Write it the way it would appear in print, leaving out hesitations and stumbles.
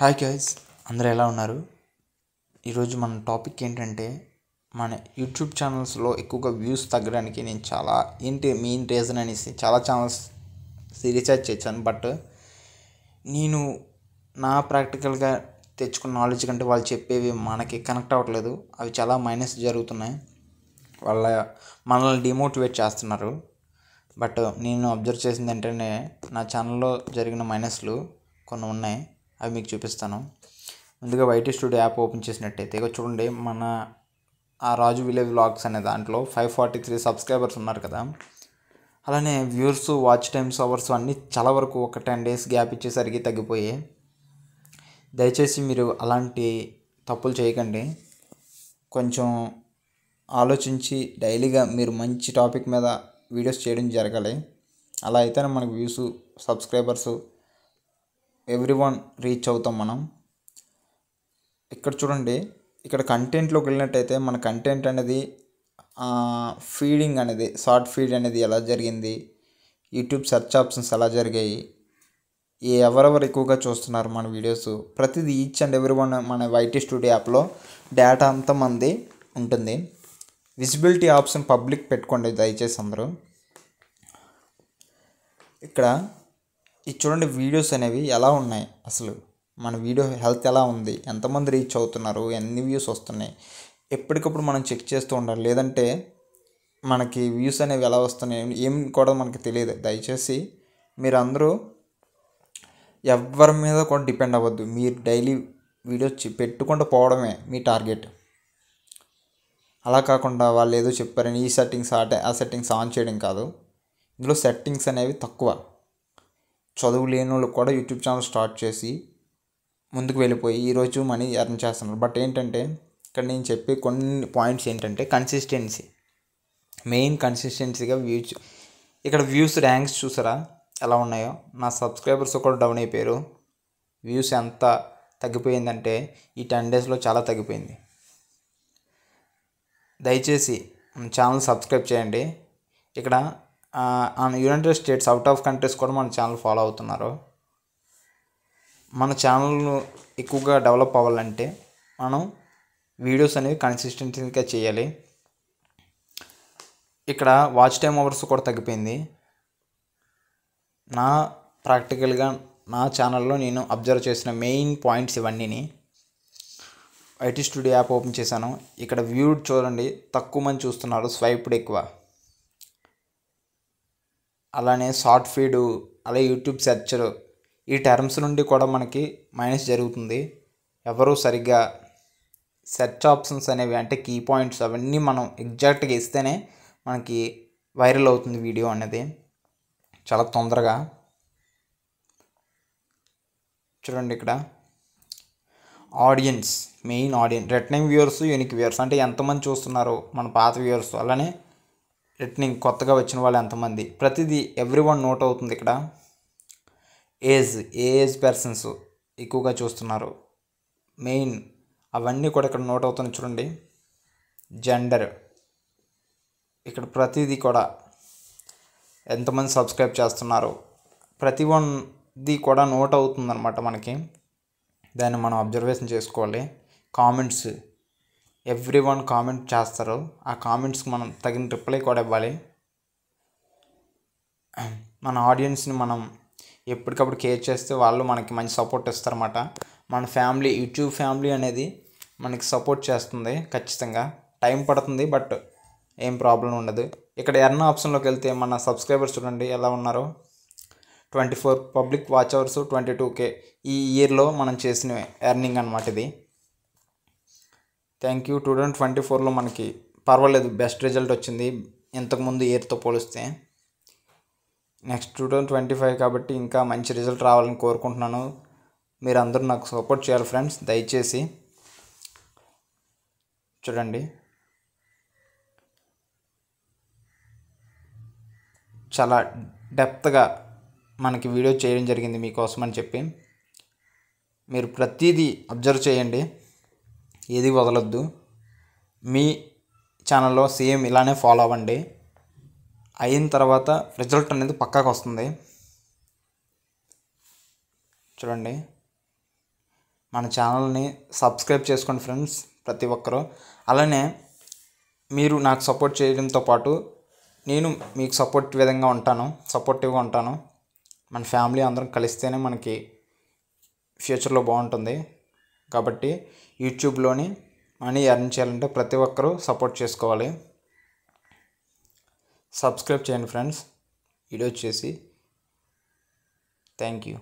Hi guys, అందరూ ఎలా ఉన్నారు? ఈరోజు మన టాపిక్ ఏంటంటే మన యూట్యూబ్ ఛానల్స్లో ఎక్కువగా వ్యూస్ తగ్గడానికి నేను మెయిన్ రీజన్ అనేసి చాలా ఛానల్స్ రీసెర్చ్ చేశాను. బట్ నేను నా ప్రాక్టికల్గా తెచ్చుకున్న నాలెడ్జ్ కంటే వాళ్ళు చెప్పేవి మనకి కనెక్ట్ అవ్వట్లేదు. అవి చాలా మైనస్ జరుగుతున్నాయి. మనల్ని డిమోటివేట్ చేస్తున్నారు. బట్ నేను అబ్జర్వ్ చేసింది ఏంటంటే నా ఛానల్లో జరిగిన మైనస్లు కొన్ని ఉన్నాయి. అవి మీకు చూపిస్తాను. ముందుగా వైటీ స్టూడియో యాప్ ఓపెన్ చేసినట్టయితే ఇక చూడండి, మన ఆ రాజు విలేజ్ వ్లాగ్స్ అనే దాంట్లో 543 సబ్స్క్రైబర్స్ ఉన్నారు కదా. అలానే వ్యూవర్స్, వాచ్ టైమ్స్, అవర్స్ అన్నీ చాలా వరకు ఒక 10 days గ్యాప్ ఇచ్చేసరికి తగ్గిపోయి. దయచేసి మీరు అలాంటి తప్పులు చేయకండి. కొంచెం ఆలోచించి డైలీగా మీరు మంచి టాపిక్ మీద వీడియోస్ చేయడం జరగాలి. అలా అయితేనే మనకు వ్యూస్, సబ్స్క్రైబర్స్ ఎవ్రీవన్ రీచ్ అవుతాం మనం. ఇక్కడ చూడండి, ఇక్కడ కంటెంట్లోకి వెళ్ళినట్టయితే మన కంటెంట్ అనేది ఫీడింగ్ అనేది, షార్ట్ ఫీడ్ అనేది ఎలా జరిగింది, యూట్యూబ్ సెర్చ్ ఆప్షన్స్ ఎలా జరిగాయి, ఎవరెవరు ఎక్కువగా చూస్తున్నారు మన వీడియోస్, ప్రతిదీ ఈచ్ అండ్ ఎవ్రీ వన్ మన వైటీ స్టూడియో యాప్లో డేటా అంతా మంది ఉంటుంది. విజిబిలిటీ ఆప్షన్ పబ్లిక్ పెట్టుకోండి దయచేసి అందరూ. ఇక్కడ ఇది చూడండి, వీడియోస్ అనేవి ఎలా ఉన్నాయి, అసలు మన వీడియో హెల్త్ ఎలా ఉంది, ఎంతమంది రీచ్ అవుతున్నారు, ఎన్ని వ్యూస్ వస్తున్నాయి, ఎప్పటికప్పుడు మనం చెక్ చేస్తూ ఉండాలి. లేదంటే మనకి వ్యూస్ అనేవి ఎలా వస్తున్నాయి ఏం కూడా మనకి తెలియదు. దయచేసి మీరు అందరూ ఎవరి మీద కూడా డిపెండ్ అవ్వద్దు. మీరు డైలీ వీడియోస్ పెట్టుకుంటూ పోవడమే మీ టార్గెట్. అలా కాకుండా వాళ్ళు ఏదో చెప్పారని ఈ సెట్టింగ్స్ ఆ సెట్టింగ్స్ ఆన్ చేయడం కాదు. ఇందులో సెట్టింగ్స్ అనేవి తక్కువ. చదువు లేని వాళ్ళు కూడా యూట్యూబ్ ఛానల్ స్టార్ట్ చేసి ముందుకు వెళ్ళిపోయి ఈరోజు మనీ ఎర్న్ చేస్తున్నారు. బట్ ఏంటంటే ఇక్కడ నేను చెప్పే కొన్ని పాయింట్స్ ఏంటంటే కన్సిస్టెన్సీ, మెయిన్ కన్సిస్టెన్సీగా వ్యూస్. ఇక్కడ వ్యూస్ ర్యాంక్స్ చూసారా ఎలా ఉన్నాయో. నా సబ్స్క్రైబర్స్ కూడా డౌన్ అయిపోయారు. వ్యూస్ ఎంత తగ్గిపోయిందంటే ఈ 10 daysలో చాలా తగ్గిపోయింది. దయచేసి ఛానల్ సబ్స్క్రైబ్ చేయండి. ఇక్కడ United states, out of countries కూడా మన ఛానల్ ఫాలో అవుతున్నారు. మన ఛానల్ను ఎక్కువగా డెవలప్ అవ్వాలంటే మనం వీడియోస్ అనేవి కన్సిస్టెంట్గా చేయాలి. ఇక్కడ వాచ్ టైమ్ అవర్స్ కూడా తగ్గిపోయింది. నా ప్రాక్టికల్గా నా ఛానల్లో నేను అబ్జర్వ్ చేసిన మెయిన్ పాయింట్స్ ఇవన్నీని. వైటీ స్టూడియో యాప్ ఓపెన్ చేశాను. ఇక్కడ వ్యూ చూడండి, తక్కువ మంది చూస్తున్నారు, స్వైప్డ్ ఎక్కువ. అలానే షార్ట్ ఫీడు, అలాగే యూట్యూబ్ సెర్చ్, ఈ టర్మ్స్ నుండి కూడా మనకి మైనస్ జరుగుతుంది. ఎవరు సరిగ్గా సెర్చ్ ఆప్షన్స్ అనేవి అంటే కీ పాయింట్స్ అవన్నీ మనం ఎగ్జాక్ట్గా ఇస్తేనే మనకి వైరల్ అవుతుంది వీడియో అనేది చాలా తొందరగా. చూడండి, ఇక్కడ audience, main audience, returning viewers, unique viewers అంటే ఎంతమంది చూస్తున్నారు మన పాత వ్యూవర్స్, అలానే రిటర్నింగ్ కొత్తగా వచ్చిన వాళ్ళు ఎంతమంది, ప్రతిదీ ఎవ్రీవన్ నోట్ అవుతుంది. ఇక్కడ ఏజ్ పర్సన్స్ ఎక్కువగా చూస్తున్నారు, మెయిన్ అవన్నీ కూడా ఇక్కడ నోట్ అవుతుంది. చూడండి, జెండర్, ఇక్కడ ప్రతిదీ కూడా ఎంతమంది సబ్స్క్రైబ్ చేస్తున్నారు, ప్రతి వన్ది కూడా నోట్ అవుతుంది అన్నమాట మనకి. దాన్ని మనం అబ్జర్వేషన్ చేసుకోవాలి. కామెంట్స్, ఎవ్రీవన్ కామెంట్ చేస్తారు. ఆ కామెంట్స్కి మనం తగిన రిప్లై కూడా ఇవ్వాలి. మన ఆడియన్స్ని మనం ఎప్పటికప్పుడు కేర్ చేస్తే వాళ్ళు మనకి మంచి సపోర్ట్ ఇస్తారన్నమాట. మన ఫ్యామిలీ, యూట్యూబ్ ఫ్యామిలీ అనేది మనకి సపోర్ట్ చేస్తుంది. ఖచ్చితంగా టైం పడుతుంది, బట్ ఏం ప్రాబ్లం ఉండదు. ఇక్కడ ఎర్న్ ఆప్షన్లోకి వెళ్తే మన సబ్స్క్రైబర్స్ చూడండి ఎలా ఉన్నారో. 24 పబ్లిక్ వాచ్ అవర్స్, 22K ఈ ఇయర్లో మనం చేసిన ఎర్నింగ్ అన్నమాట ఇది. Thank you. 2024లో మనకి పర్వాలేదు, బెస్ట్ రిజల్ట్ వచ్చింది ఇంతకుముందు ఇయర్తో పోలిస్తే. నెక్స్ట్ 2025 కాబట్టి ఇంకా మంచి రిజల్ట్ రావాలని కోరుకుంటున్నాను. మీరు అందరూ నాకు సపోర్ట్ చేయాలి ఫ్రెండ్స్. దయచేసి చూడండి, చాలా డెప్త్గా మనకి వీడియో చేయడం జరిగింది మీకోసం అని చెప్పి. మీరు ప్రతిదీ అబ్జర్వ్ చేయండి, ఏది వదలొద్దు. మీ ఛానల్లో సేమ్ ఇలానే ఫాలో అవ్వండి. అయిన తర్వాత రిజల్ట్ అనేది పక్కాగా వస్తుంది. చూడండి, మన ఛానల్ని సబ్స్క్రైబ్ చేసుకోండి ఫ్రెండ్స్ ప్రతి ఒక్కరూ. అలానే మీరు నాకు సపోర్ట్ చేయడంతో పాటు నేను మీకు సపోర్టివ్గా ఉంటాను. మన ఫ్యామిలీ అందరం కలిస్తేనే మనకి ఫ్యూచర్లో బాగుంటుంది. కాబట్టి యూట్యూబ్లోని మనీ ఎర్న్ చేయాలంటే ప్రతి ఒక్కరూ సపోర్ట్ చేసుకోవాలి. సబ్స్క్రైబ్ చేయండి ఫ్రెండ్స్. వీడియో వచ్చేసి థ్యాంక్ యూ.